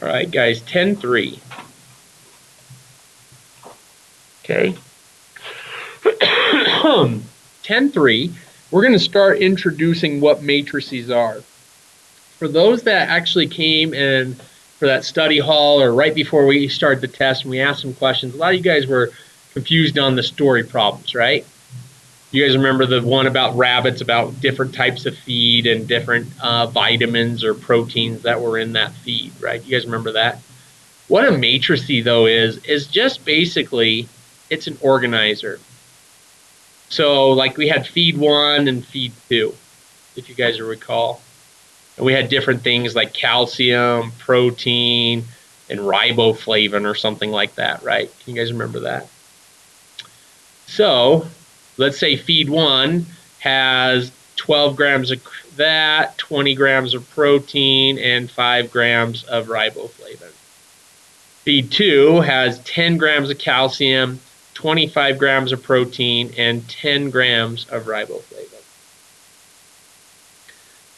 All right, guys, 10-3. Okay. 10-3, we're going to start introducing what matrices are. For those that actually came in for that study hall or right before we started the test and we asked some questions, a lot of you guys were confused on the story problems, right? You guys remember the one about rabbits, about different types of feed and different vitamins or proteins that were in that feed, right? You guys remember that? What a matrice, though, is just basically it's an organizer. So, like we had feed 1 and feed 2, if you guys recall. And we had different things like calcium, protein, and riboflavin or something like that, right? Can you guys remember that? So, let's say feed 1 has 12 grams of that, 20 grams of protein, and 5 grams of riboflavin. Feed 2 has 10 grams of calcium, 25 grams of protein, and 10 grams of riboflavin.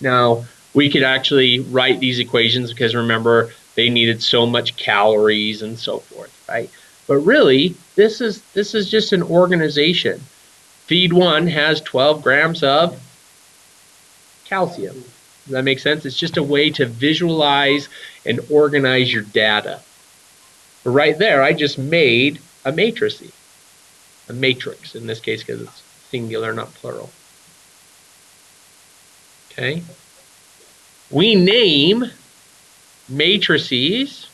Now, we could actually write these equations because remember, they needed so much calories and so forth, right? But really, this is just an organization. Feed 1 has 12 grams of calcium. Does that make sense? It's just a way to visualize and organize your data. But right there, I just made a matrix in this case because it's singular, not plural. Okay. We name matrices.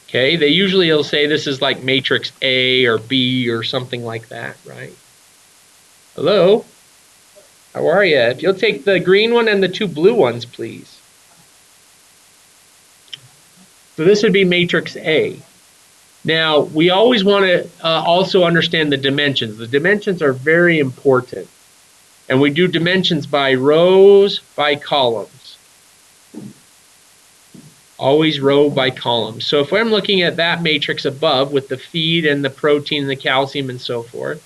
Okay, they usually will say this is like matrix A or B or something like that, right? Hello? How are you? If you'll take the green one and the 2 blue ones, please. So this would be matrix A. Now, we always want to also understand the dimensions. The dimensions are very important. And we do dimensions by rows, by columns. Always row by column. So if I'm looking at that matrix above with the feed and the protein and the calcium and so forth,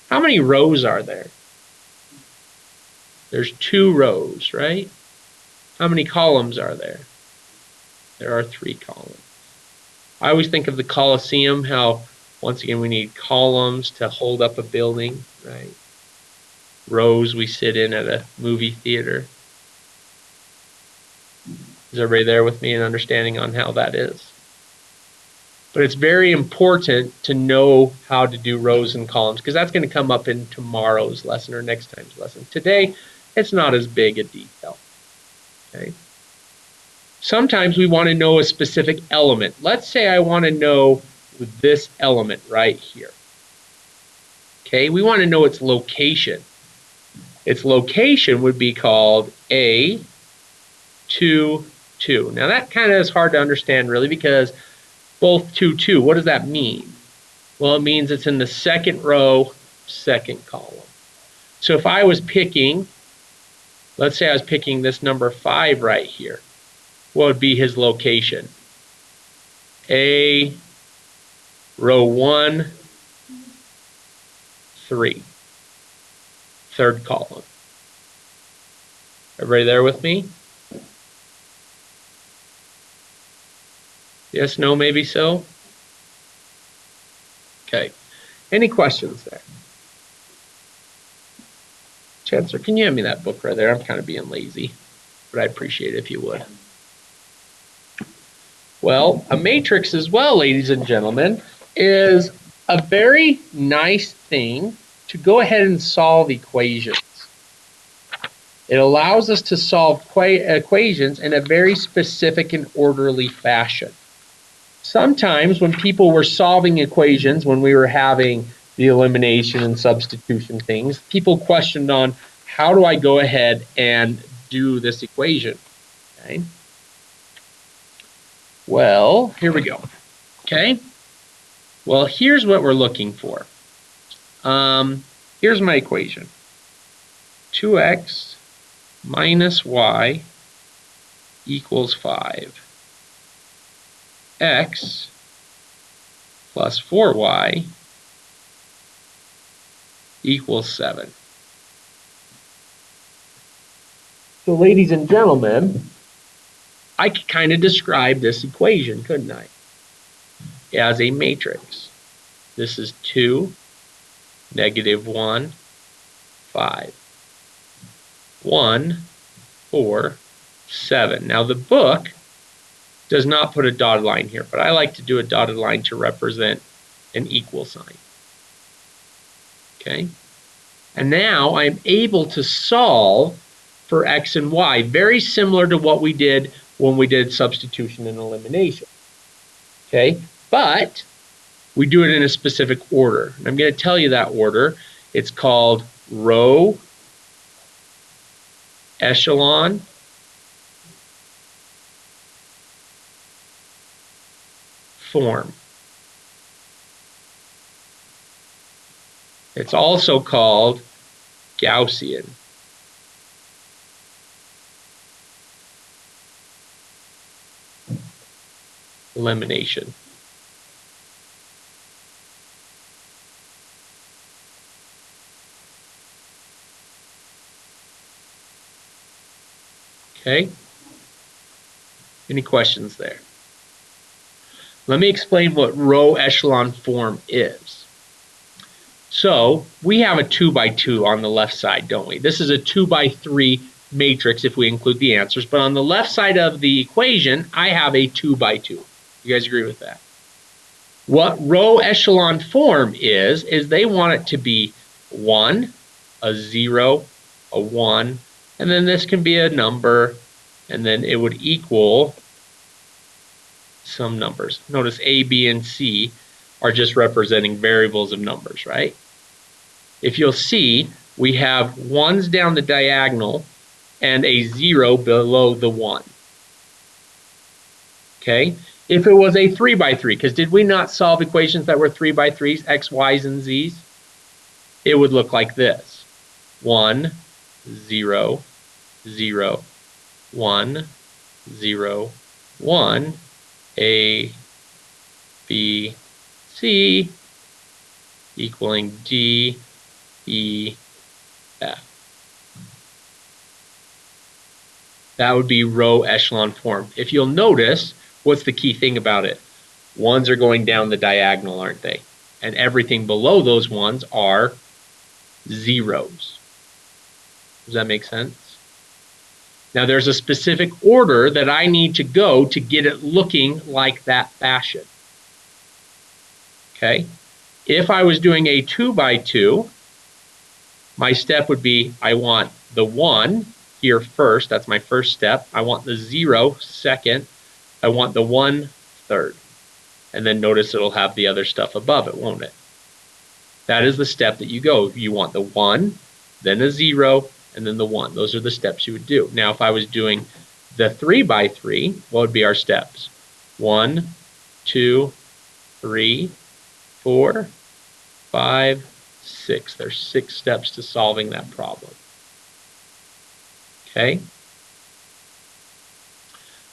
how many rows are there? There's 2 rows, right? How many columns are there? There are 3 columns. I always think of the Colosseum, how once again we need columns to hold up a building, right? Rows we sit in at a movie theater. Is everybody there with me in understanding on how that is? But it's very important to know how to do rows and columns because that's going to come up in tomorrow's lesson or next time's lesson. Today, it's not as big a detail. Okay. Sometimes we want to know a specific element. Let's say I want to know this element right here. Okay, we want to know its location. Its location would be called A, 2, 2. Now that kind of is hard to understand really because both 2, 2, what does that mean? Well, it means it's in the second row, second column. So if I was picking, let's say I was picking this number 5 right here, what would be his location? A, row 1, 3, third column. Everybody there with me? Yes, no, maybe so? Okay. Any questions there? Chancellor, can you hand me that book right there? I'm kind of being lazy, but I'd appreciate it if you would. Well, a matrix as well, ladies and gentlemen, is a very nice thing to go ahead and solve equations. It allows us to solve equations in a very specific and orderly fashion. Sometimes when people were solving equations, when we were having the elimination and substitution things, people questioned on how do I go ahead and do this equation? Okay. Well, here we go. Okay. Well, here's what we're looking for. Here's my equation. 2x minus y equals 5. X plus 4y equals 7. So ladies and gentlemen, I could kind of describe this equation, couldn't I? As a matrix. This is 2, -1, 5. 1, 4, 7. Now the book does not put a dotted line here, but I like to do a dotted line to represent an equal sign. Okay? And now I'm able to solve for x and y, very similar to what we did when we did substitution and elimination. Okay? But we do it in a specific order. And I'm going to tell you that order. It's called row, echelon, form. It's also called Gaussian. Elimination. Okay? Any questions there? Let me explain what row echelon form is. So we have a 2 by 2 on the left side, don't we? This is a 2 by 3 matrix if we include the answers, but on the left side of the equation, I have a 2 by 2. You guys agree with that? What row echelon form is they want it to be 1, a 0, a 1, and then this can be a number, and then it would equal some numbers. Notice A, B, and C are just representing variables of numbers, right? If you'll see, we have 1s down the diagonal and a 0 below the 1. Okay? If it was a 3 by 3, because did we not solve equations that were 3 by 3s, x, y's, and z's? It would look like this. 1, 0, 0, 1, 0, 1, A, B, C, equaling D, E, F. That would be row echelon form. If you'll notice, what's the key thing about it? 1s are going down the diagonal, aren't they? And everything below those 1s are 0s. Does that make sense? Now there's a specific order that I need to go to get it looking like that fashion. Okay? If I was doing a 2 by 2, my step would be I want the 1 here first, that's my first step. I want the 0 second. I want the 1 third. And then notice it'll have the other stuff above it, won't it? That is the step that you go. You want the 1, then a 0, and then the 1. Those are the steps you would do. Now if I was doing the 3 by 3, what would be our steps? 1, 2, 3, 4, 5, 6. There's 6 steps to solving that problem. Okay?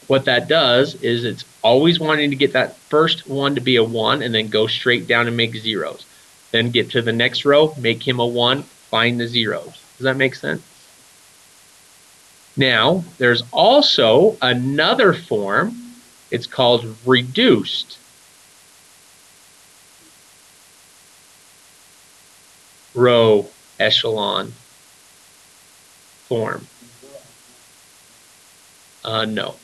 What that does is it's always wanting to get that first one to be a 1 and then go straight down and make zeros. Then get to the next row, make him a 1, find the zeros. Does that make sense? Now, there's also another form. It's called reduced. Row echelon form. No.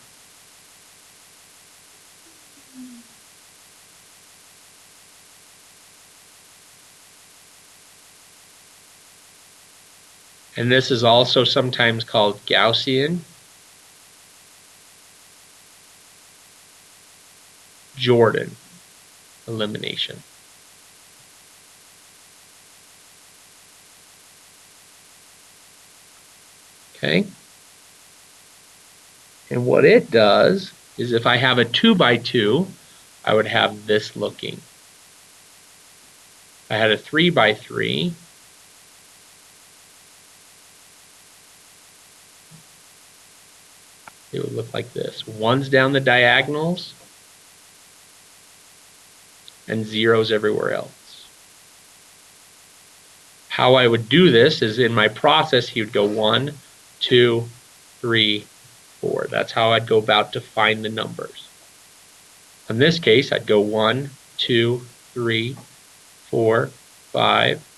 And this is also sometimes called Gaussian, Jordan elimination. Okay? And what it does is if I have a 2 by 2, I would have this looking. If I had a 3 by 3, it would look like this. 1s down the diagonals and 0s everywhere else. How I would do this is in my process, he would go 1, 2, 3, 4. That's how I'd go about to find the numbers. In this case, I'd go 1, 2, 3, 4, 5,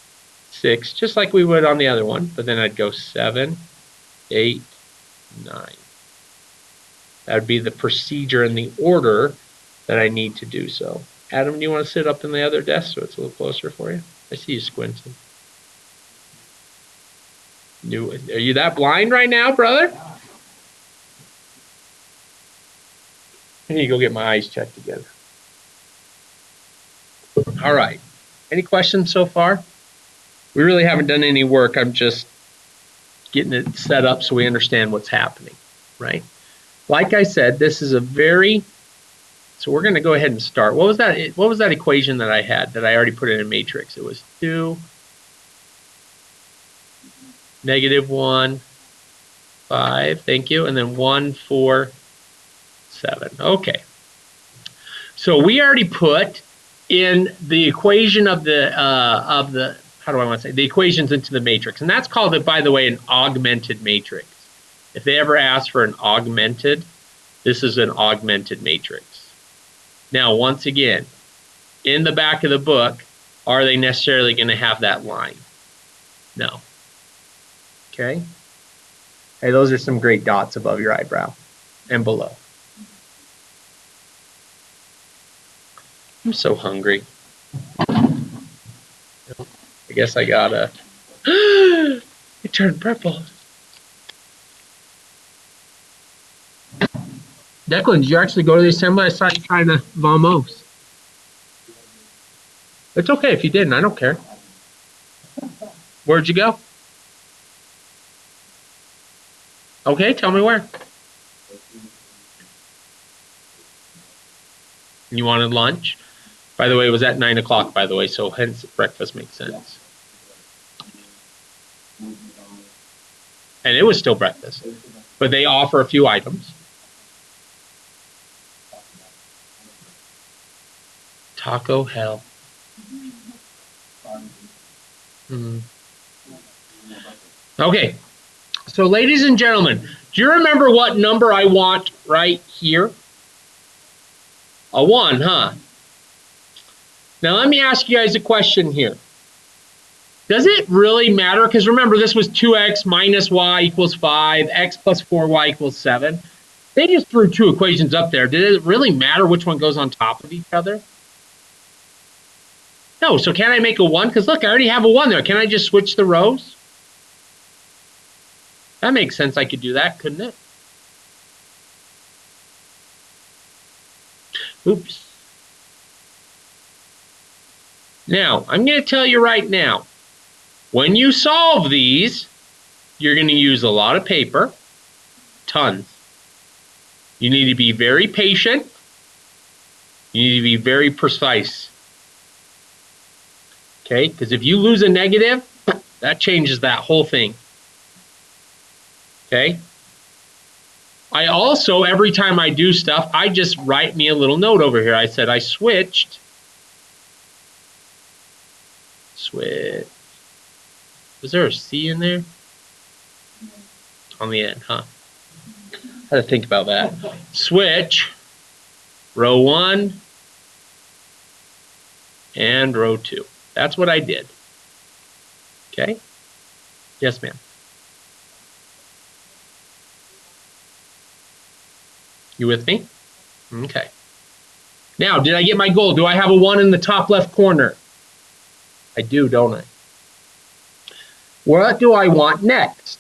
6, just like we would on the other one, but then I'd go 7, 8, 9. That would be the procedure and the order that I need to do so. Adam, do you want to sit up in the other desk so it's a little closer for you? I see you squinting. Are you that blind right now, brother? I need to go get my eyes checked again. All right. Any questions so far? We really haven't done any work. I'm just getting it set up so we understand what's happening, right? Like I said, this is a so we're going to go ahead and start. What was that equation that I had that I already put in a matrix? It was 2, -1, 5, thank you, and then 1, 4, 7. Okay. So we already put in the equation of the how do I want to say, the equations into the matrix, and that's called, by the way, an augmented matrix. If they ever ask for an augmented, this is an augmented matrix. Now, once again, in the back of the book, are they necessarily going to have that line? No. Okay? Hey, those are some great dots above your eyebrow and below. I'm so hungry. I guess I gotta. It turned purple. Declan, did you actually go to the assembly? I saw you trying to vamos. It's okay if you didn't. I don't care. Where'd you go? Okay, tell me where. You wanted lunch? By the way, it was at 9 o'clock, by the way, so hence breakfast makes sense. And it was still breakfast. But they offer a few items. Taco hell. Okay. So ladies and gentlemen, do you remember what number I want right here? A 1, huh? Now let me ask you guys a question here. Does it really matter? Because remember, this was 2x minus y equals 5, x plus 4y equals 7. They just threw two equations up there. Did it really matter which one goes on top of each other? No, so can I make a 1? Because look, I already have a 1 there. Can I just switch the rows? That makes sense. I could do that, couldn't it? Oops. Now, I'm going to tell you right now, when you solve these, you're going to use a lot of paper, tons. You need to be very patient. You need to be very precise. Okay, because if you lose a negative, that changes that whole thing. Okay. I also, every time I do stuff, I just write me a little note over here. I said I switched. Switch. Was there a C in there? On the end, huh? I had to think about that. Switch. Row 1 and row 2. That's what I did. Okay? Yes, ma'am. You with me? Okay. Now, did I get my goal? Do I have a 1 in the top left corner? I do, don't I? What do I want next?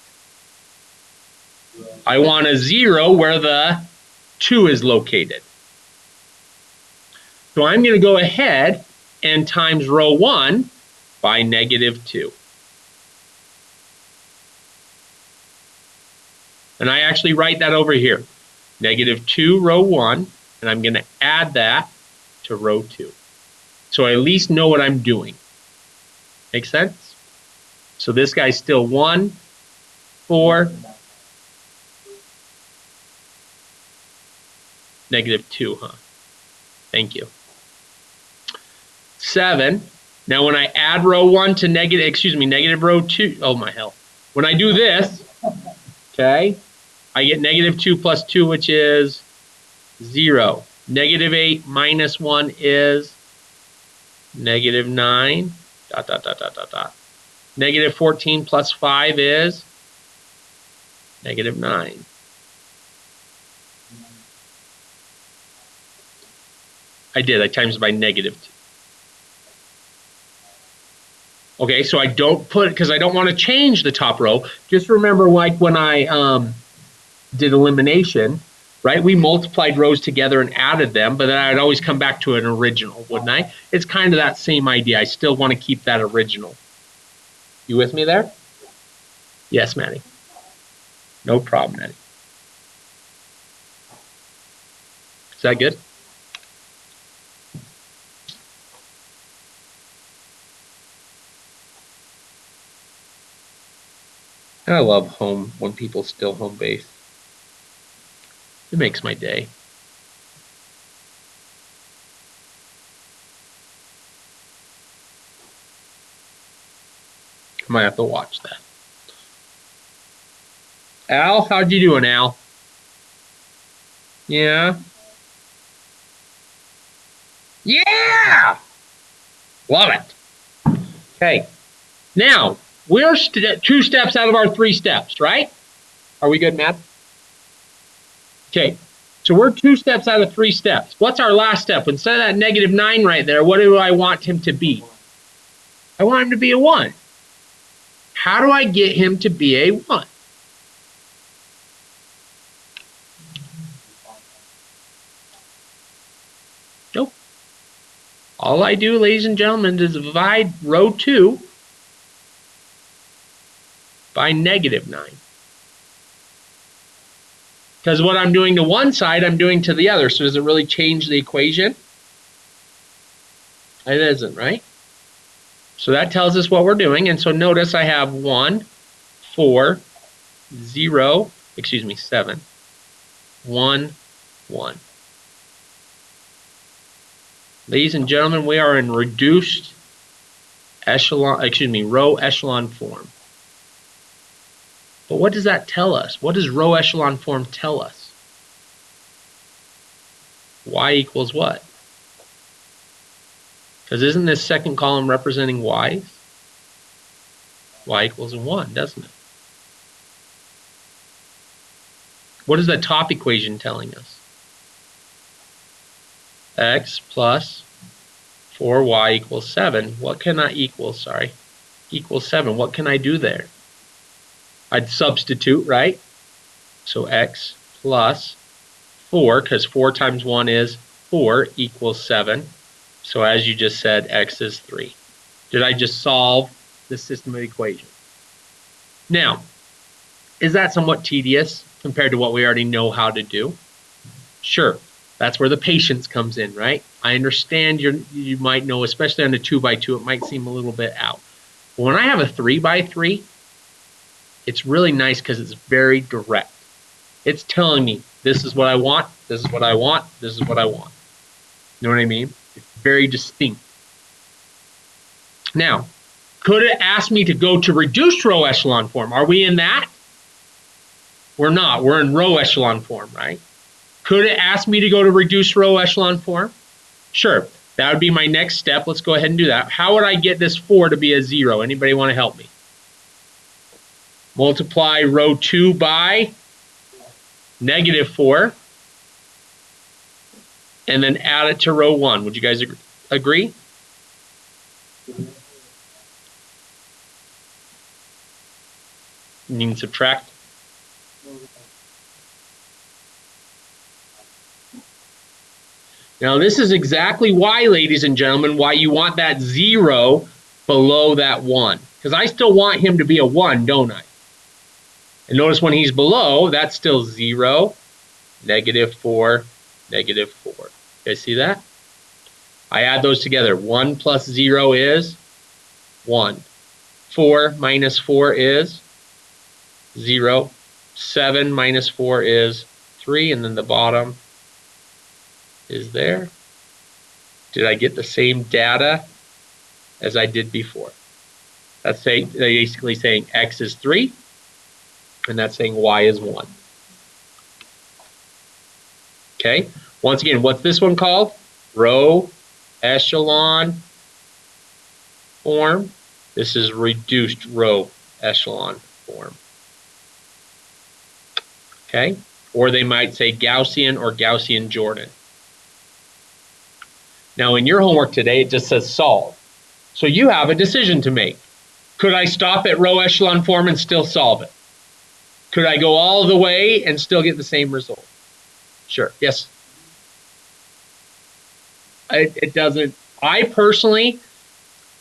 I want a 0 where the 2 is located. So I'm going to go ahead and times row 1 by -2. And I actually write that over here. -2 row 1, and I'm going to add that to row 2. So I at least know what I'm doing. Make sense? So this guy's still 1, 4, -2, huh? Thank you. 7. Now when I add row 1 to negative row 2, oh my hell. When I do this, okay, I get negative 2 plus 2, which is 0. Negative 8 minus 1 is negative 9, dot, dot, dot, dot, dot, dot. Negative 14 plus 5 is negative 9. I did. I times it by negative 2. Okay, so I don't put, because I don't want to change the top row. Just remember, like when I did elimination, right? We multiplied rows together and added them, but then I'd always come back to an original, wouldn't I? It's kind of that same idea. I still want to keep that original. You with me there? Yes, Maddie. No problem, Maddie. Is that good? I love home when people still home base. It makes my day. I might have to watch that. Al, how'd you doing, Al? Yeah. Yeah! Love it. Okay. Now, we're 2 steps out of our 3 steps, right? Are we good, Matt? Okay. So we're 2 steps out of 3 steps. What's our last step? Instead of that negative 9 right there, what do I want him to be? I want him to be a 1. How do I get him to be a 1? Nope. All I do, ladies and gentlemen, is divide row 2 by negative 9. Because what I'm doing to one side, I'm doing to the other. So does it really change the equation? It isn't, right? So that tells us what we're doing. And so notice I have 1, 4, 0, 7, 1, 1. Ladies and gentlemen, we are in reduced echelon, row echelon form. But what does that tell us? What does row echelon form tell us? Y equals what? Because isn't this second column representing y's? Y equals 1, doesn't it? What is the top equation telling us? X plus 4y equals 7. What can I equal? Sorry. Equals 7. What can I do there? I'd substitute, right? So x plus 4, because 4 times 1 is 4, equals 7. So as you just said, x is 3. Did I just solve the system of equations? Now, is that somewhat tedious compared to what we already know how to do? Sure. That's where the patience comes in, right? I understand you might know, especially on a 2x2, it might seem a little bit out. But when I have a 3x3, it's really nice because it's very direct. It's telling me this is what I want, this is what I want, this is what I want. You know what I mean? It's very distinct. Now, could it ask me to go to reduced row echelon form? Are we in that? We're not. We're in row echelon form, right? Could it ask me to go to reduced row echelon form? Sure. That would be my next step. Let's go ahead and do that. How would I get this 4 to be a 0? Anybody want to help me? Multiply row 2 by negative 4. And then add it to row 1. Would you guys agree? You can subtract. Now this is exactly why, ladies and gentlemen, why you want that 0 below that 1. Because I still want him to be a 1, don't I? And notice when he's below, that's still 0, negative 4, negative 4. You guys see that? I add those together. 1 plus 0 is 1. 4 minus 4 is 0. 7 minus 4 is 3. And then the bottom is there. Did I get the same data as I did before? That's basically saying x is 3, and that's saying y is 1. Okay, once again, what's this one called? Row echelon form. This is reduced row echelon form. Okay, or they might say Gaussian or Gaussian-Jordan. Now in your homework today, it just says solve. So you have a decision to make. Could I stop at row echelon form and still solve it? Could I go all the way and still get the same result? Sure, yes. It doesn't, I personally,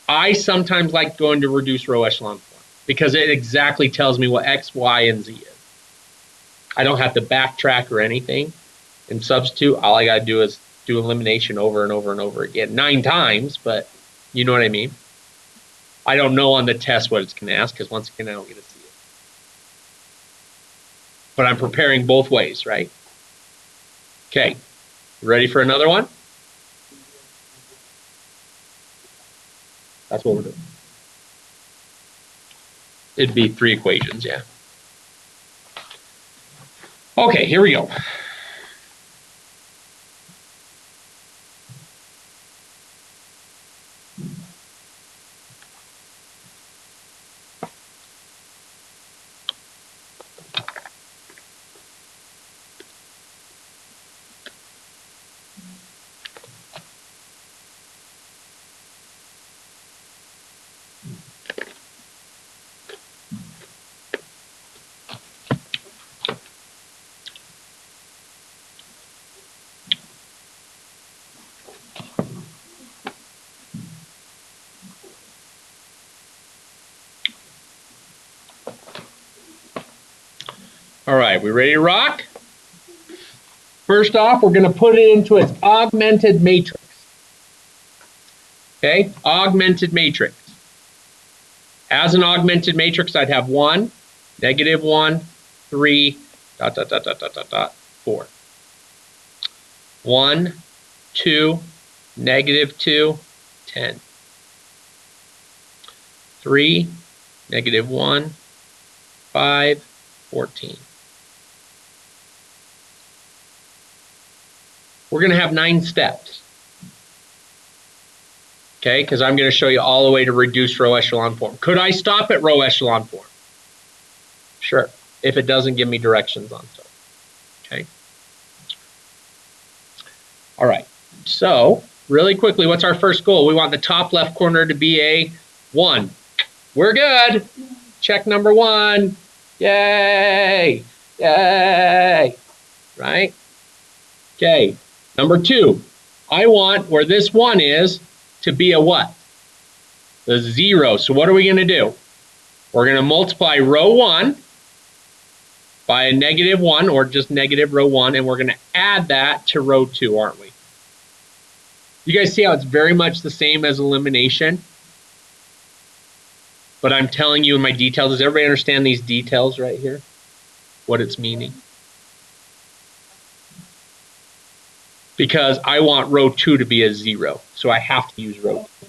I sometimes like going to reduced row echelon form because it exactly tells me what X, Y, and Z is. I don't have to backtrack or anything and substitute. All I got to do is do elimination over and over and over again, 9 times, but you know what I mean? I don't know on the test what it's going to ask because once again, I don't get to see it. But I'm preparing both ways, right? Okay, ready for another one? That's what we're doing. It'd be 3 equations, yeah. Okay, here we go. All right, we ready to rock? First off, we're going to put it into its augmented matrix. Okay, augmented matrix. As an augmented matrix, I'd have 1, -1, 3, ... 4. 1, 2, -2, 10. 3, -1, 5, 14. We're going to have 9 steps. Okay, because I'm going to show you all the way to reduced row echelon form. Could I stop at row echelon form? Sure, if it doesn't give me directions on stuff. Okay. All right, so really quickly, what's our first goal? We want the top left corner to be a 1. We're good. Check number 1. Yay! Yay! Right? Okay. Number 2, I want where this 1 is to be a what? The 0. So what are we going to do? We're going to multiply row 1 by a -1 or just negative row 1, and we're going to add that to row 2, aren't we? You guys see how it's very much the same as elimination? But I'm telling you in my details, does everybody understand these details right here? What it's meaning? Because I want row 2 to be a 0, so I have to use row 2.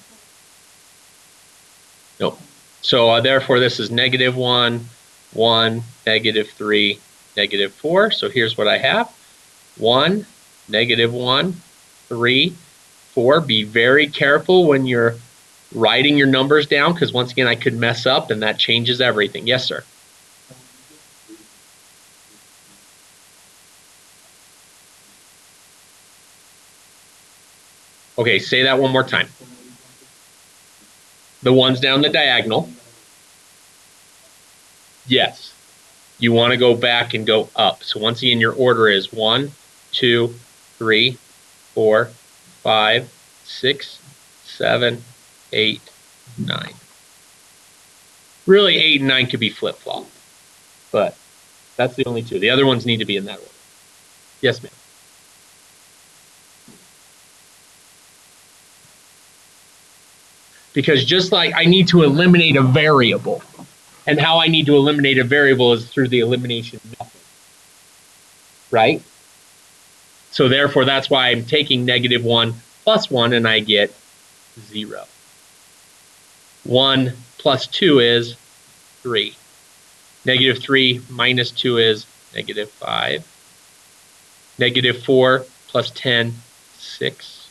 Nope. So therefore this is -1, 1, -3, -4. So here's what I have. 1, -1, 3, 4. Be very careful when you're writing your numbers down because once again I could mess up and that changes everything. Yes, sir. Okay, say that one more time. The ones down the diagonal. Yes. You want to go back and go up. So once again, your order is 1, 2, 3, 4, 5, 6, 7, 8, 9. Really, 8 and 9 could be flip-flopped, but that's the only 2. The other ones need to be in that order. Yes, ma'am. Because just like I need to eliminate a variable, and how I need to eliminate a variable is through the elimination method, right? So therefore, that's why I'm taking -1 plus 1, and I get 0. 1 plus 2 is 3. -3 minus 2 is -5. Negative 4 plus 10, 6.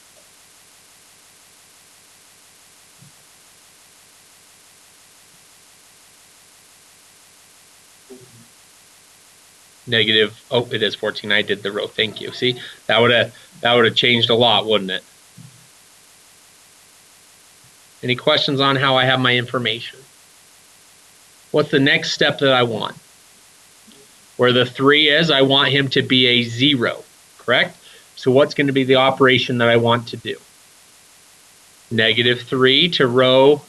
Negative, oh, it is 14. I did the row. Thank you. See, that would have changed a lot, wouldn't it? Any questions on how I have my information? What's the next step that I want? Where the 3 is, I want him to be a 0, correct? So what's going to be the operation that I want to do? Negative 3 to row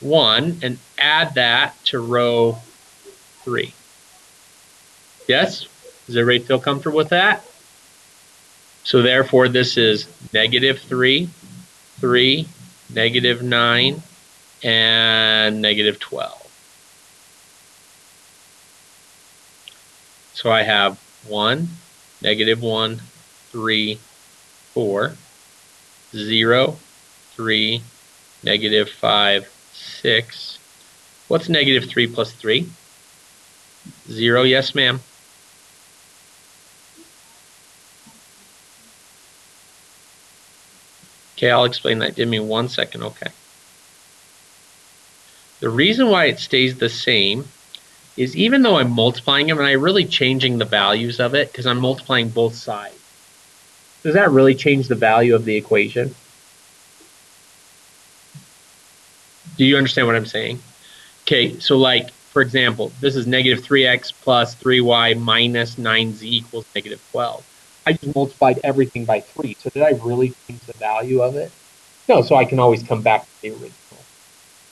1 and add that to row 3. Yes? Does everybody feel comfortable with that? So therefore, this is negative 3, 3, negative 9, and negative 12. So I have 1, negative 1, 3, 4, 0, 3, negative 5, 6. What's negative 3 plus 3? 0, yes ma'am. Okay, I'll explain that. Give me 1 second, okay. The reason why it stays the same is even though I'm multiplying them, and I'm really changing the values of it because I'm multiplying both sides. Does that really change the value of the equation? Do you understand what I'm saying? Okay, so like, for example, this is negative 3x plus 3y minus 9z equals negative 12. I just multiplied everything by 3. So did I really change the value of it? No, so I can always come back to the original.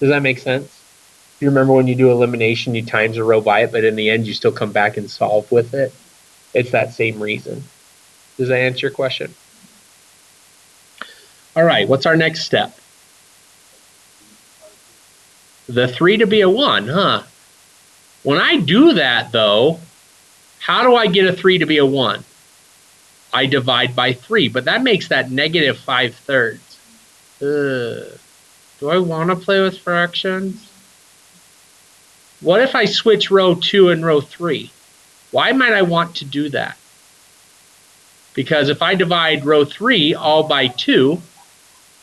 Does that make sense? You remember when you do elimination, you times a row by it, but in the end, you still come back and solve with it? It's that same reason. Does that answer your question? All right, what's our next step? The 3 to be a 1, huh? When I do that, though, how do I get a 3 to be a 1? I divide by 3, but that makes that negative 5/3. Do I want to play with fractions? What if I switch row 2 and row 3? Why might I want to do that? Because if I divide row 3 all by 2,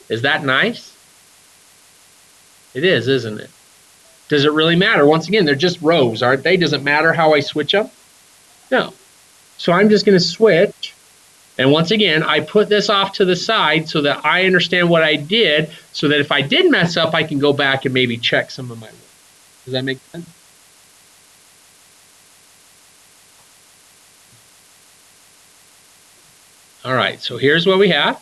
is that nice? It is, isn't it? Does it really matter? Once again, they're just rows, aren't they? Does it matter how I switch them? No. So I'm just going to switch. And once again, I put this off to the side so that I understand what I did, so that if I did mess up, I can go back and maybe check some of my work. Does that make sense? All right, so here's what we have.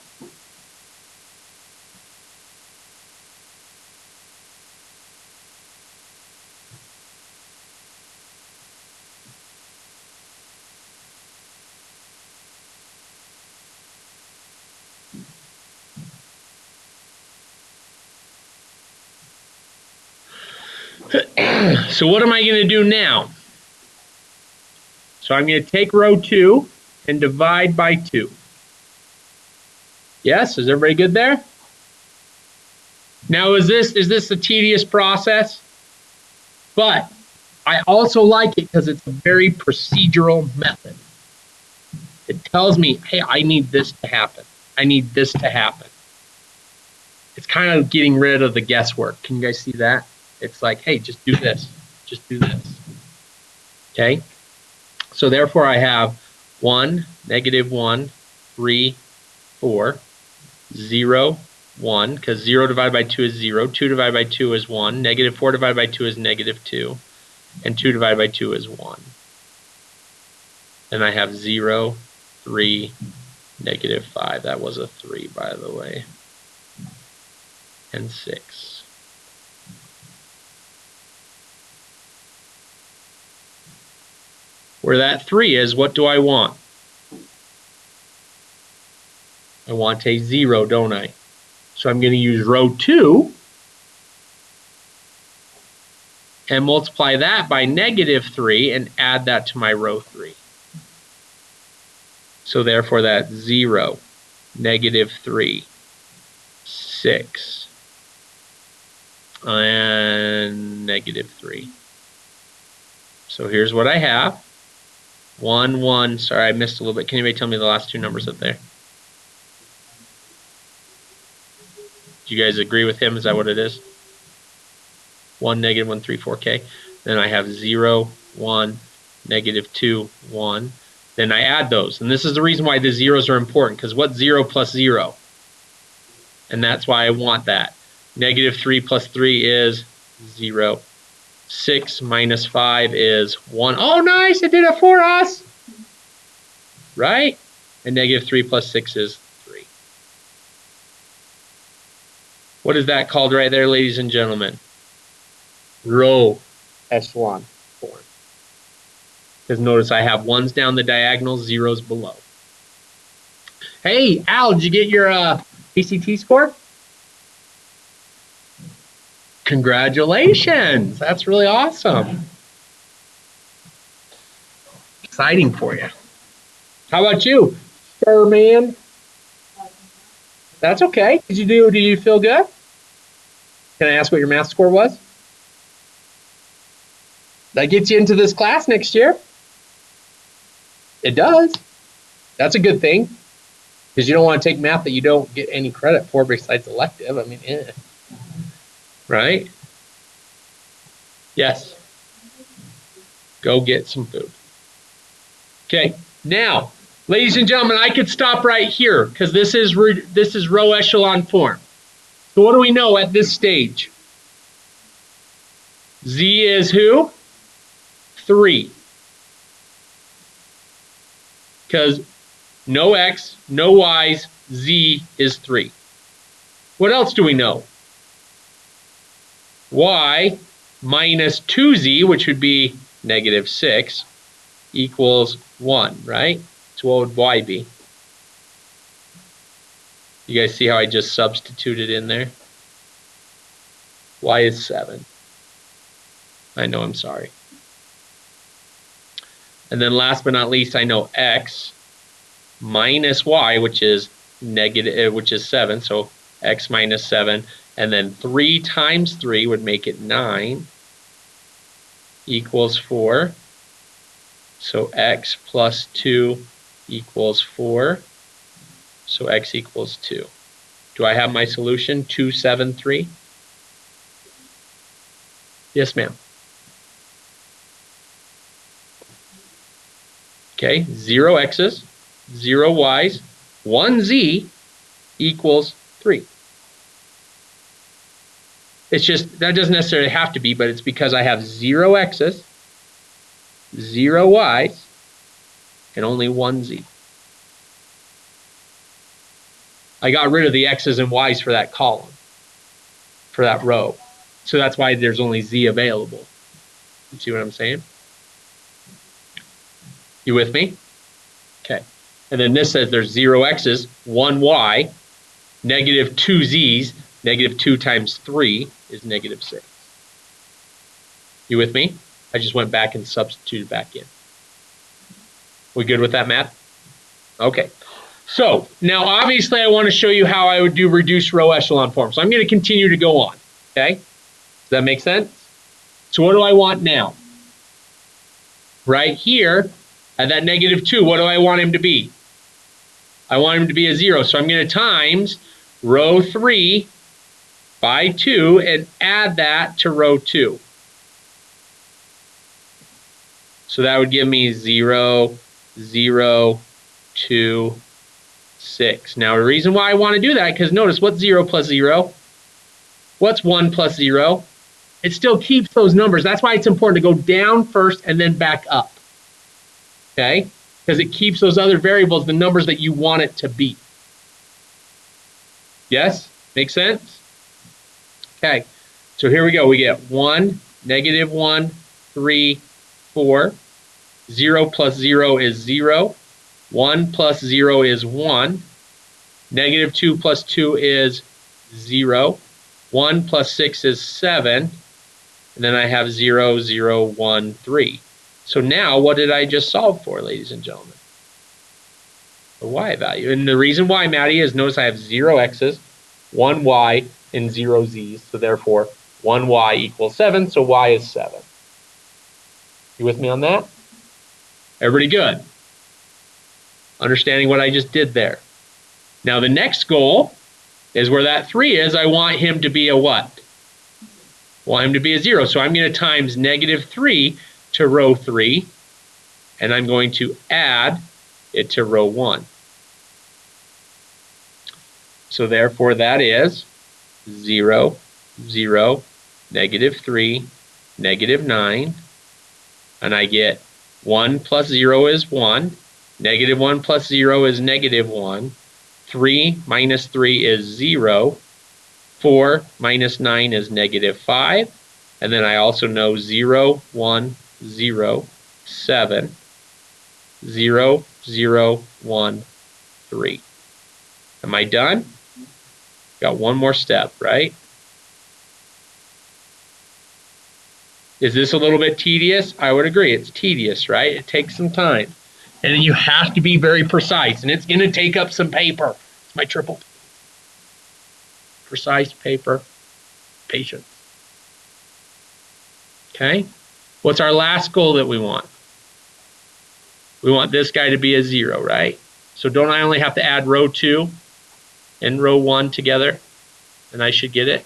So what am I going to do now? So I'm going to take row 2 and divide by 2. Yes, is everybody good there? Now is this a tedious process? But I also like it because it's a very procedural method. It tells me, hey, I need this to happen. I need this to happen. It's kind of getting rid of the guesswork. Can you guys see that? It's like, hey, just do this. Just do this. Okay? So therefore I have 1, negative 1, 3, 4, 0, 1, because 0 divided by 2 is 0, 2 divided by 2 is 1, negative 4 divided by 2 is negative 2, and 2 divided by 2 is 1. And I have 0, 3, negative 5. That was a 3, by the way. And 6. Where that 3 is, what do I want? I want a 0, don't I? So I'm going to use row 2 and multiply that by negative 3 and add that to my row 3. So therefore that's 0, negative 3, 6, and negative 3. So here's what I have. 1, 1. Sorry, I missed a little bit. Can anybody tell me the last two numbers up there? Do you guys agree with him? Is that what it is? 1, negative 1, 3, 4K. Then I have 0, 1, negative 2, 1. Then I add those. And this is the reason why the zeros are important, because what's 0 plus 0? And that's why I want that. Negative 3 plus 3 is 0. 6 minus 5 is 1. Oh, nice! It did it for us! Right? And negative 3 plus 6 is 3. What is that called right there, ladies and gentlemen? Row echelon form. Because notice I have ones down the diagonal, zeros below. Hey, Al, did you get your ACT score? Congratulations! That's really awesome. Exciting for you. How about you, Sherman? That's okay. Do you feel good? Can I ask what your math score was? That gets you into this class next year. It does. That's a good thing. Because you don't want to take math that you don't get any credit for besides elective. I mean, right? Yes. Go get some food. Okay. Now, ladies and gentlemen, I could stop right here because this is row echelon form. So what do we know at this stage? Z is who? 3. Because no X, no Y's, Z is 3. What else do we know? Y minus 2Z, which would be negative 6, equals 1, right? So what would Y be? You guys see how I just substituted in there? Y is 7. I know, I'm sorry. And then last but not least, I know X minus Y, which is 7, so X minus 7, and then 3 times 3 would make it 9, equals 4. So X plus 2 equals 4. So X equals 2. Do I have my solution? 2, 7, 3? Yes, ma'am. Okay, 0 X's, 0 Y's, 1 Z equals 3. It's just, that doesn't necessarily have to be, but it's because I have 0 X's, 0 Y's, and only 1 Z. I got rid of the X's and Y's for that column, for that row. So that's why there's only Z available. You see what I'm saying? You with me? Okay. And then this says there's 0 X's, 1 Y, negative 2 Z's, negative 2 times 3 is negative 6. You with me? I just went back and substituted back in. We good with that, Matt? Okay. So now obviously I want to show you how I would do reduced row echelon form. So I'm going to continue to go on. Okay? Does that make sense? So what do I want now? Right here, at that negative 2, what do I want him to be? I want him to be a 0. So I'm going to times row 3 by 2 and add that to row 2. So that would give me 0, 0, 2, 6. Now the reason why I want to do that, because notice, what's 0 plus 0? What's 1 plus 0? It still keeps those numbers. That's why it's important to go down first and then back up. Okay? Because it keeps those other variables the numbers that you want it to be. Yes? Make sense? Okay. So here we go. We get 1, negative 1, 3, 4. 0 plus 0 is 0. 1 plus 0 is 1. Negative 2 plus 2 is 0. 1 plus 6 is 7. And then I have 0, 0, 1, 3. So now what did I just solve for, ladies and gentlemen? The Y value. And the reason why, Maddie, is notice I have 0 X's, 1 Y, and 0 Z's. So therefore, 1 Y equals 7. So Y is 7. You with me on that? Everybody good? Understanding what I just did there. Now the next goal is where that 3 is. I want him to be a what? I want him to be a 0. So I'm going to times -3 to row 3, and I'm going to add it to row 1. So therefore that is 0, 0, -3, -9, and I get 1 plus 0 is 1, -1 plus 0 is -1, 3 minus 3 is 0, 4 minus 9 is -5, and then I also know 0, 1, 0, 7, 0, 0, 1, 3. Am I done? Got one more step, right? Is this a little bit tedious? I would agree. It's tedious, right? It takes some time. And you have to be very precise, and it's going to take up some paper. It's my triple. Precise paper, patience. Okay? What's our last goal that we want? We want this guy to be a 0, right? So don't I only have to add row 2 and row 1 together? And I should get it.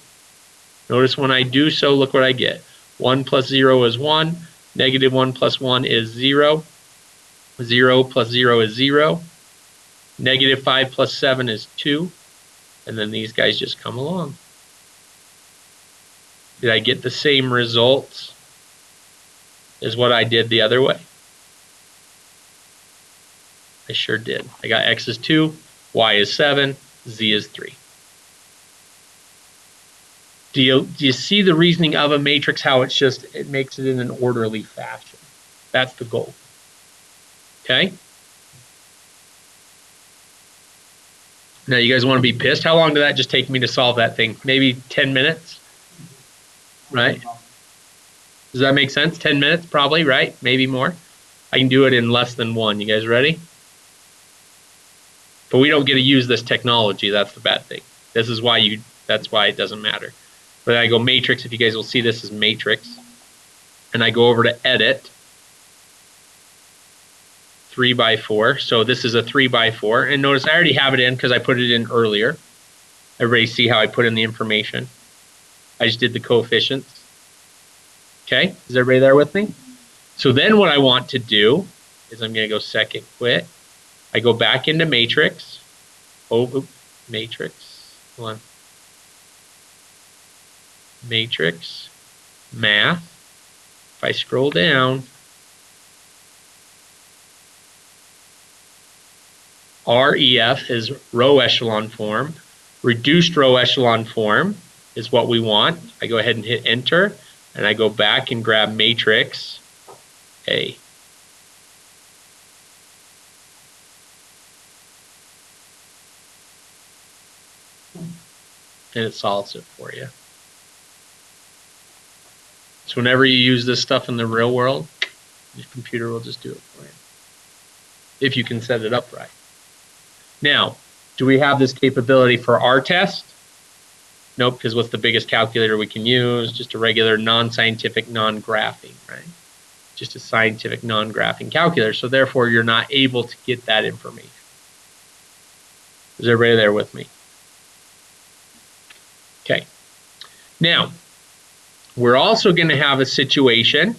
Notice when I do so, look what I get. 1 plus 0 is 1. -1 plus 1 is 0. 0 plus 0 is 0. -5 plus 7 is 2. And then these guys just come along. Did I get the same results as what I did the other way? I sure did. I got x is 2, y is 7, z is 3. Do you see the reasoning of a matrix, how it makes it in an orderly fashion? That's the goal. Okay? Now you guys want to be pissed? How long did that just take me to solve that thing? Maybe 10 minutes? Right? Does that make sense? 10 minutes probably, right? Maybe more. I can do it in less than 1. You guys ready? But we don't get to use this technology. That's the bad thing. This is why that's why it doesn't matter. But I go matrix, if you guys will see this as matrix, and I go over to edit 3 by 4. So this is a 3 by 4, and notice I already have it in because I put it in earlier. Everybody see how I put in the information? I just did the coefficients. Okay, is everybody there with me? So then what I want to do is I'm going to go second quit. I go back into matrix. Matrix. Hold on. Matrix, math. If I scroll down, REF is row echelon form. Reduced row echelon form is what we want. I go ahead and hit enter, and I go back and grab matrix A. And it solves it for you. So whenever you use this stuff in the real world, your computer will just do it for you. If you can set it up right. Now, do we have this capability for our test? Nope, because what's the biggest calculator we can use? Just a regular non-scientific, non-graphing, right? Just a scientific non-graphing calculator. So therefore, you're not able to get that information. Is everybody there with me? Okay. Now, we're also going to have a situation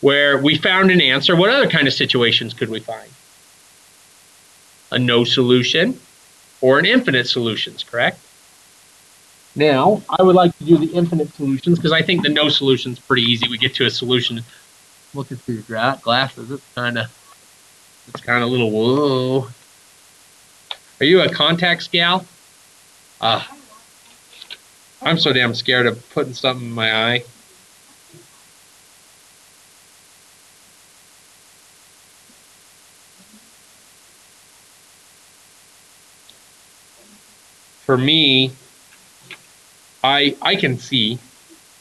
where we found an answer. What other kind of situations could we find? A no solution or an infinite solutions, correct? Now, I would like to do the infinite solutions because I think the no solution is pretty easy. We get to a solution. Looking through your glasses, it's kind of a little whoa. Are you a contacts gal? I'm so damn scared of putting something in my eye. For me, I can see.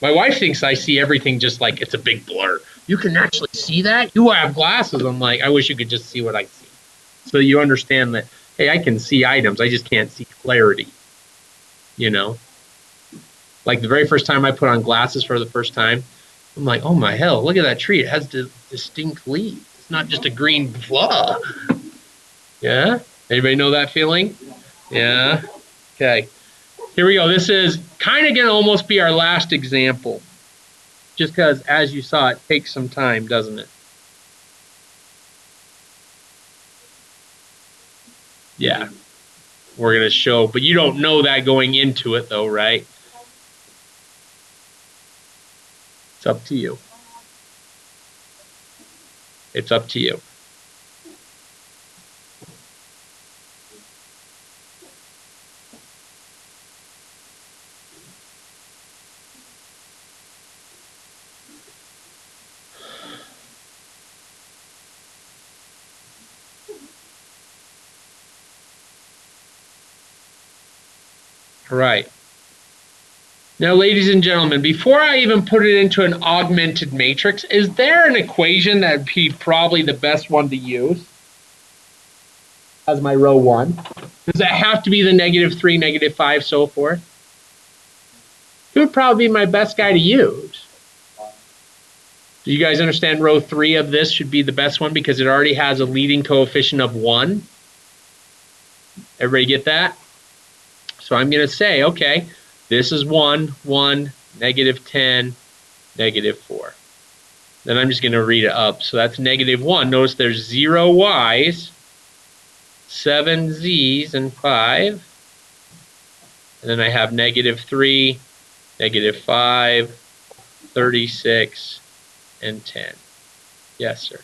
My wife thinks I see everything just like it's a big blur. You can actually see that? You have glasses. I'm like, I wish you could just see what I see. So you understand that, hey, I can see items. I just can't see clarity. You know? Like the very first time I put on glasses for the first time, I'm like, oh my hell, look at that tree. It has distinct leaves. It's not just a green blah. Yeah? Anybody know that feeling? Yeah? Okay. Here we go. This is kind of going to almost be our last example. Just because, as you saw, it takes some time, doesn't it? Yeah. We're going to show, but you don't know that going into it, though, right? It's up to you. It's up to you. All right. Now, ladies and gentlemen, before I even put it into an augmented matrix, is there an equation that would be probably the best one to use as my row 1? Does that have to be the -3, -5, so forth? It would probably be my best guy to use. Do you guys understand row 3 of this should be the best one because it already has a leading coefficient of 1? Everybody get that? So I'm going to say, okay, this is 1, 1, -10, -4. Then I'm just going to read it up. So that's -1. Notice there's 0 y's, 7 z's, and 5. And then I have -3, -5, 36, and 10. Yes, sir.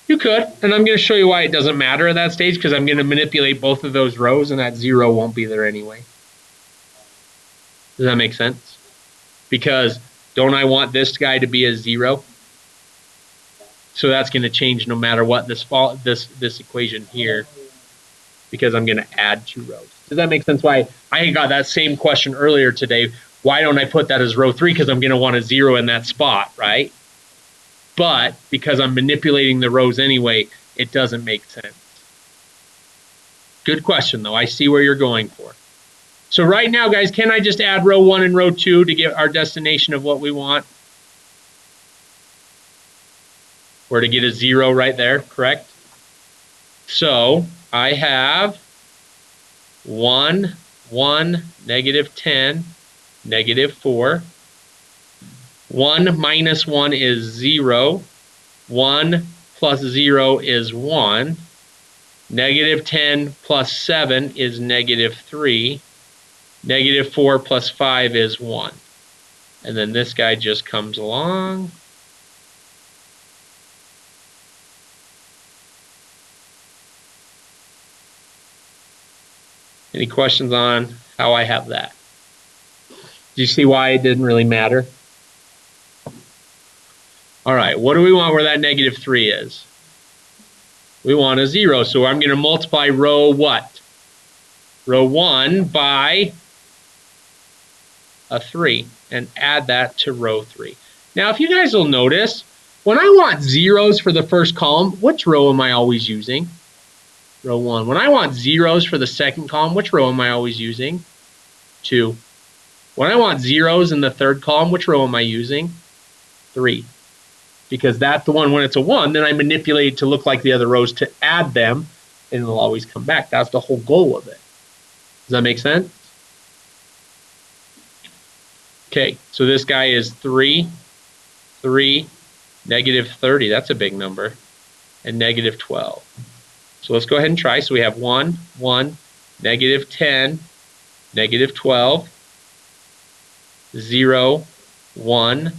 You could, and I'm going to show you why it doesn't matter at that stage because I'm going to manipulate both of those rows and that 0 won't be there anyway. Does that make sense? Because don't I want this guy to be a 0? So that's going to change no matter what this equation here because I'm going to add 2 rows. Does that make sense? Why I got that same question earlier today. Why don't I put that as row 3? Because I'm going to want a 0 in that spot, right? But because I'm manipulating the rows anyway, it doesn't make sense. Good question, though. I see where you're going for. So right now, guys, can I just add row 1 and row 2 to get our destination of what we want? Or to get a 0 right there, correct? So I have 1, 1, -10, -4. 1 minus 1 is 0. 1 plus 0 is 1. -10 plus 7 is -3. -4 plus 5 is 1. And then this guy just comes along. Any questions on how I have that? Do you see why it didn't really matter? All right, what do we want where that -3 is? We want a 0, so I'm going to multiply row what? Row 1 by a 3 and add that to row 3. Now, if you guys will notice, when I want zeros for the first column, which row am I always using? Row 1. When I want zeros for the second column, which row am I always using? 2. When I want zeros in the third column, which row am I using? 3. Because that's the one, when it's a 1, then I manipulate it to look like the other rows to add them, and it'll always come back. That's the whole goal of it. Does that make sense? Okay, so this guy is 3, 3, -30. That's a big number. And -12. So let's go ahead and try. So we have 1, 1, -10, -12, 0, 1,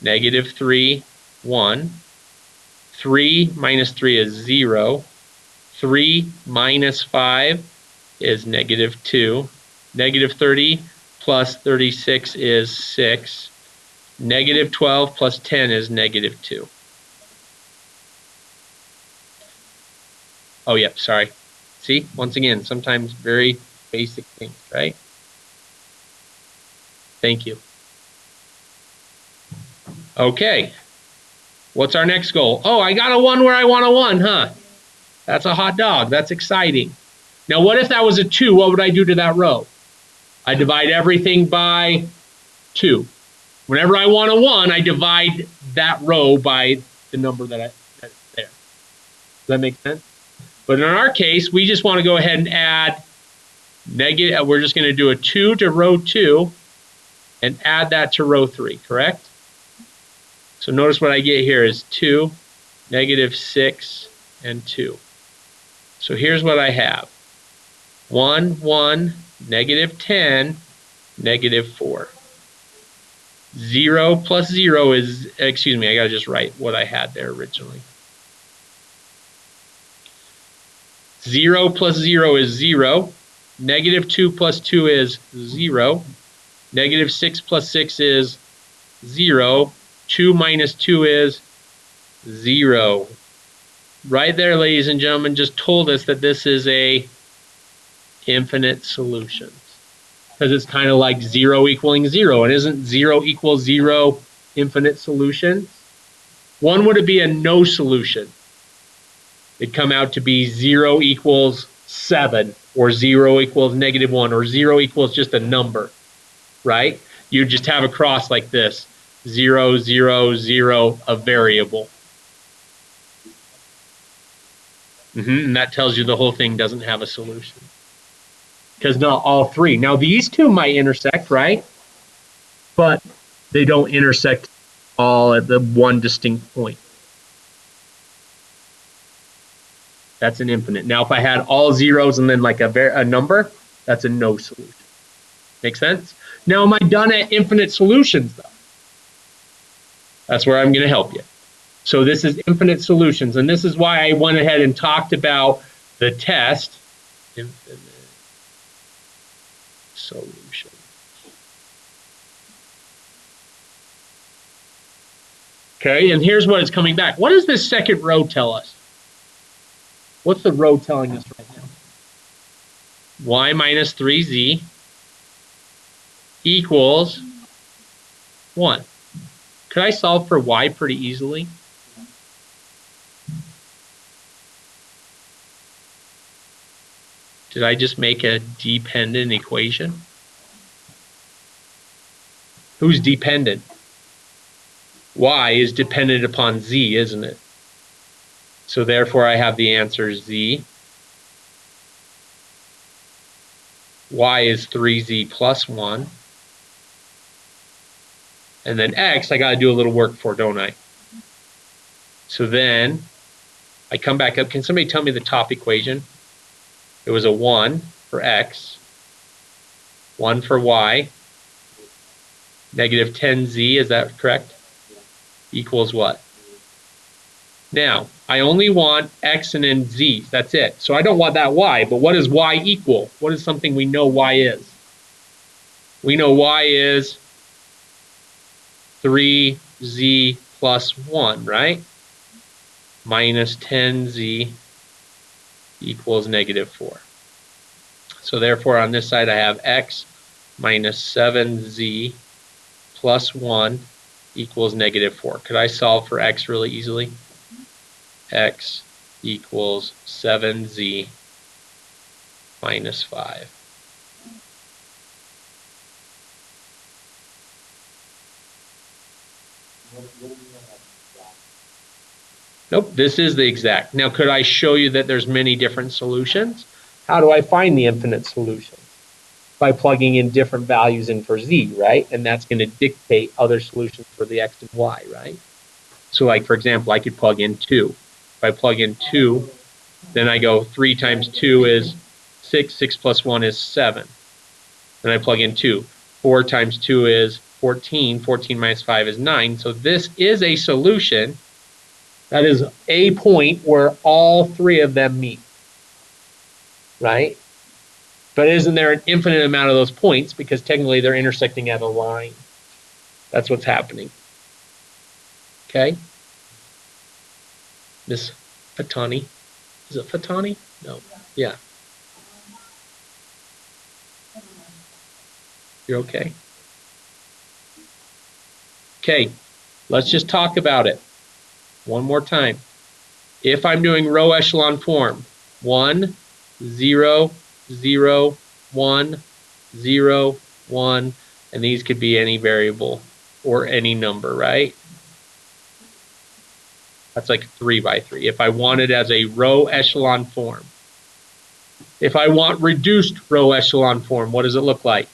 -3, 1. 3 minus 3 is 0. 3 minus 5 is -2. -30 plus 36 is 6. -12 plus 10 is -2. Oh, yep, sorry. See, once again, sometimes very basic things, right? Thank you. Okay. What's our next goal? Oh, I got a 1 where I want a 1, huh? That's a hot dog. That's exciting. Now, what if that was a 2? What would I do to that row? I divide everything by 2. Whenever I want a 1, I divide that row by the number that's there. Does that make sense? But in our case, we just want to go ahead and add negative. We're just going to do a 2 to row 2 and add that to row 3, correct? So notice what I get here is 2, -6, and 2. So here's what I have. 1, 1, -10, -4. 0 plus 0 is, excuse me, I got to just write what I had there originally. 0 plus 0 is 0. -2 plus 2 is 0. -6 plus 6 is 0. 2 minus 2 is 0. Right there, ladies and gentlemen, just told us that this is a infinite solution. Because it's kind of like 0 equaling 0. And isn't 0 equals 0 infinite solution? One would be a no solution. It'd come out to be 0 equals 7, or 0 equals -1, or 0 equals just a number, right? You just have a cross like this, 0, 0, 0, a variable. And that tells you the whole thing doesn't have a solution. Because not all three. Now these two might intersect, right? But they don't intersect all at the one distinct point. That's an infinite. Now if I had all zeros and then like a number, that's a no solution. Make sense? Now am I done at infinite solutions though? That's where I'm going to help you. So this is infinite solutions, and this is why I went ahead and talked about the test. Infinite solution. Okay, and here's what it's coming back. What does this second row tell us? What's the row telling us right now? Y minus 3z equals 1. Could I solve for y pretty easily? Did I just make a dependent equation? Who's dependent? Y is dependent upon z, isn't it? So therefore I have the answer z. Y is 3z plus 1. And then x, I got to do a little work for, don't I? So then I come back up. Can somebody tell me the top equation? It was a 1 for x, 1 for y, -10z, is that correct? Equals what? Now, I only want x and then z, that's it. So I don't want that y, but what does y equal? What is something we know y is? We know y is 3z plus 1, right? Minus 10z equals -4. So therefore on this side I have x minus 7z plus 1 equals -4. Could I solve for x really easily? X equals 7z minus 5. Nope, this is the exact. Now, could I show you that there's many different solutions? How do I find the infinite solution? By plugging in different values in for z, right? And that's going to dictate other solutions for the x and y, right? So like, for example, I could plug in 2. If I plug in 2, then I go 3 times 2 is 6, 6 plus 1 is 7. Then I plug in 2. 4 times 2 is 14, 14 minus 5 is 9. So this is a solution. That is a point where all three of them meet, right? But isn't there an infinite amount of those points because technically they're intersecting at a line? That's what's happening. Okay? Miss Fatani. Is it Fatani? No. Yeah. You're okay? Okay. Let's just talk about it. One more time. If I'm doing row echelon form, 1, 0, 0, 1, 0, 1, and these could be any variable or any number, right? That's like 3 by 3. If I want it as a row echelon form. If I want reduced row echelon form, what does it look like?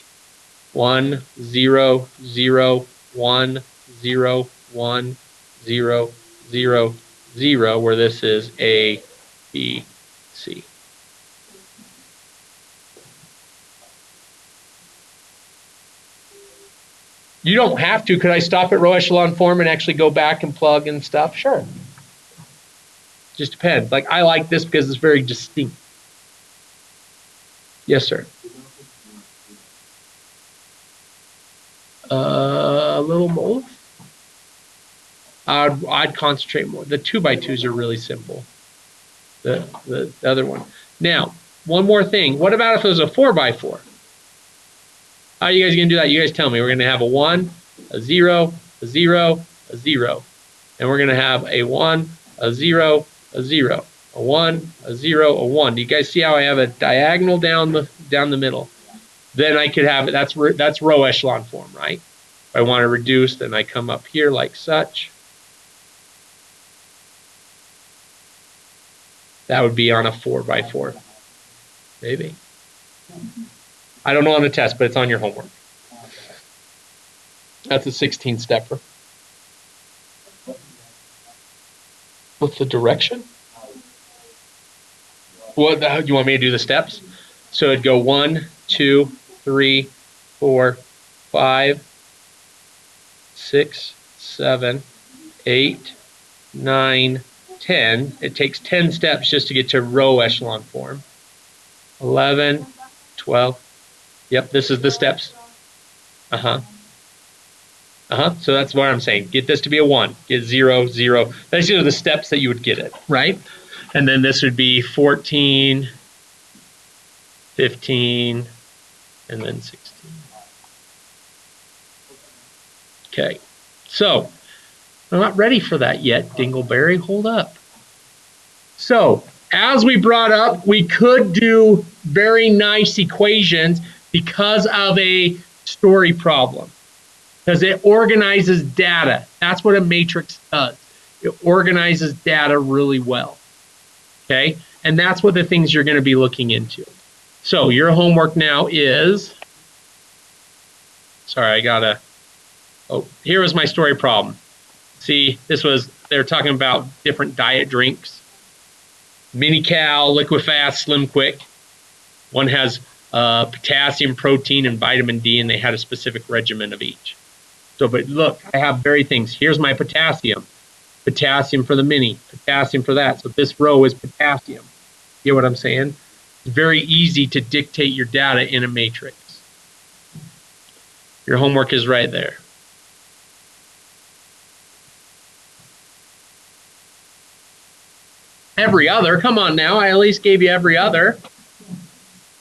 1, 0, 0, 1, 0, 1, 0, 0, 0, where this is A, B, C. You don't have to. Could I stop at row echelon form and actually go back and plug and stuff? Sure. Just depends. Like, I like this because it's very distinct. Yes, sir. A little more. I'd concentrate more. The 2 by 2s are really simple. The other one. Now, one more thing. What about if it was a 4 by 4? How are you guys going to do that? You guys tell me. We're going to have a 1, a 0, a 0, a 0. And we're going to have a 1, a 0, a 0, a 1, a 0, a 1. Do you guys see how I have a diagonal down the middle? Then I could have it. That's row echelon form, right? If I want to reduce, then I come up here like such. That would be on a 4 by 4. Maybe. I don't know on the test, but it's on your homework. That's a 16-stepper. What's the direction? What you want me to do the steps? So it'd go 1, 2, 3, 4, 5, 6, 7, 8, 9, 10. It takes 10 steps just to get to row echelon form. 11, 12. Yep, this is the steps. So that's what I'm saying. Get this to be a 1. Get 0, 0. These are the steps that you would get it, right? And then this would be 14, 15, and then 16. Okay, so I'm not ready for that yet, Dingleberry. Hold up. So, as we brought up, we could do very nice equations because of a story problem. Because it organizes data. That's what a matrix does. It organizes data really well. Okay? And that's what the things you're going to be looking into. So, your homework now is... Sorry, here was my story problem. See, they're talking about different diet drinks. Mini-Cal, Liquifast, Slim Quick. One has potassium, protein, and vitamin D, and they had a specific regimen of each. So, but look, I have very things. Here's my potassium. Potassium for the mini, potassium for that. So this row is potassium. You get what I'm saying? It's very easy to dictate your data in a matrix. Your homework is right there. Every other, come on now, I at least gave you every other.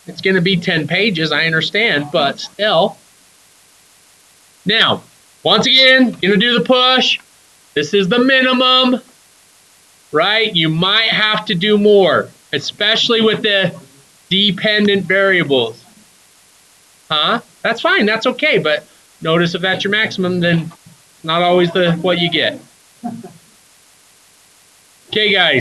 It's going to be 10 pages, I understand, but still. Now, once again, going to do the push. This is the minimum, right? You might have to do more, especially with the dependent variables. That's fine, that's okay, but notice if that's your maximum, then not always what you get. Okay, guys.